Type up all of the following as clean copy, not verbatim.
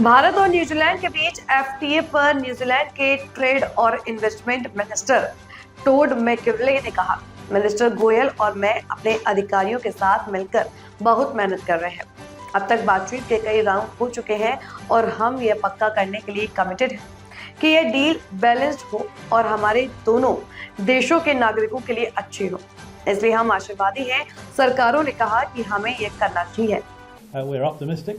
भारत और न्यूजीलैंड के बीच एफटीए पर न्यूजीलैंड के ट्रेड और इन्वेस्टमेंट मिनिस्टर टोड मैक्यूले ने कहा, मिनिस्टर गोयल और मैं अपने अधिकारियों के साथ मिलकर बहुत मेहनत कर रहे हैं। अब तक बातचीत के कई राउंड हो चुके हैं और हम ये पक्का करने के लिए कमिटेड हैं कि ये डील बैलेंस्ड हो और हमारे दोनों देशों के नागरिकों के लिए अच्छी हो। इसलिए हम आशावादी हैं। सरकारों ने कहा कि हमें ये करना चाहिए। We're optimistic.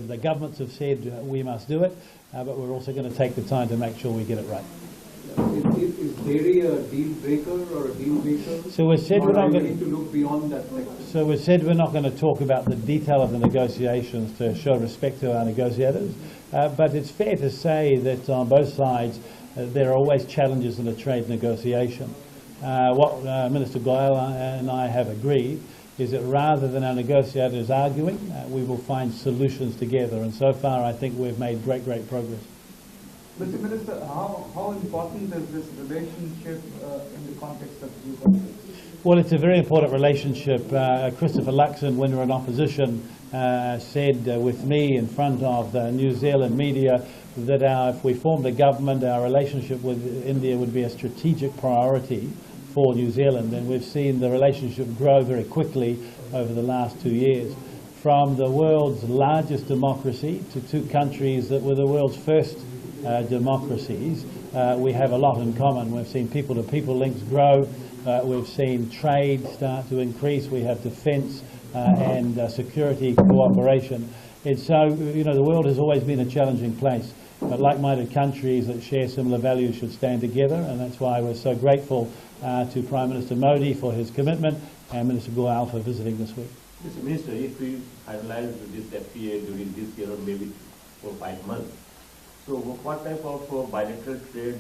The governments have said we must do it, but we're also going to take the time to make sure we get it right. Is dairy a deal breaker or a deal maker? So we said we're not going to look beyond that. So we said we're not going to talk about the detail of the negotiations to show respect to our negotiators, but it's fair to say that on both sides there are always challenges in a trade negotiation. What Minister Goyal and I have agreed is that rather than our negotiators arguing, we will find solutions together. And so far, I think we've made great progress. Mr. Minister, how important is this relationship in the context of two countries? Well, it's a very important relationship. Christopher Luxon, when we were in opposition, said with me in front of the New Zealand media that if we formed a government, our relationship with India would be a strategic priority for New Zealand, and we've seen the relationship grow very quickly over the last 2 years. From the world's largest democracy to two countries that were the world's first democracies, we have a lot in common. We've seen people-to-people links grow, we've seen trade start to increase, we have defence and security cooperation. And so, the world has always been a challenging place, but like-minded countries that share similar values should stand together, and that's why we're so grateful to Prime Minister Modi for his commitment and Minister Goyal for visiting this week. Mr. Minister, if we finalize this FTA during this year or maybe 4 or 5 months, so what type of bilateral trade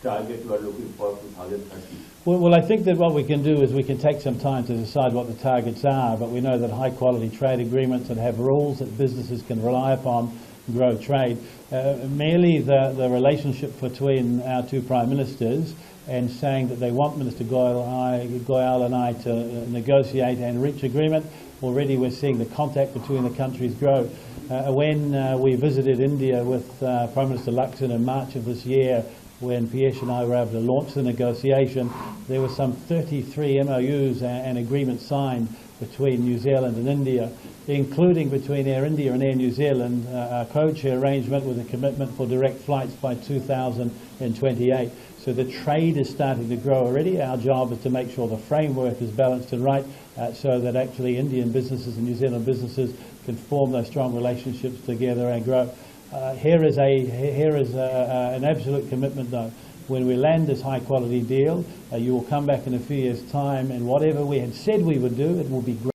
target you are looking for 2030? Well, I think that what we can do is we can take some time to decide what the targets are, but we know that high-quality trade agreements that have rules that businesses can rely upon grow trade. Merely the relationship between our two Prime Ministers and saying that they want Minister Goyal and I to negotiate and reach agreement, already we're seeing the contact between the countries grow. When we visited India with Prime Minister Luxon in March of this year, when Piyush and I were able to launch the negotiation, there were some 33 MOUs and agreements signed between New Zealand and India, including between Air India and Air New Zealand, a code-share arrangement with a commitment for direct flights by 2028. So the trade is starting to grow already. Our job is to make sure the framework is balanced and right, so that actually Indian businesses and New Zealand businesses can form those strong relationships together and grow. Here is an absolute commitment, though. When we land this high-quality deal, you will come back in a few years' time, and whatever we had said we would do, it will be great.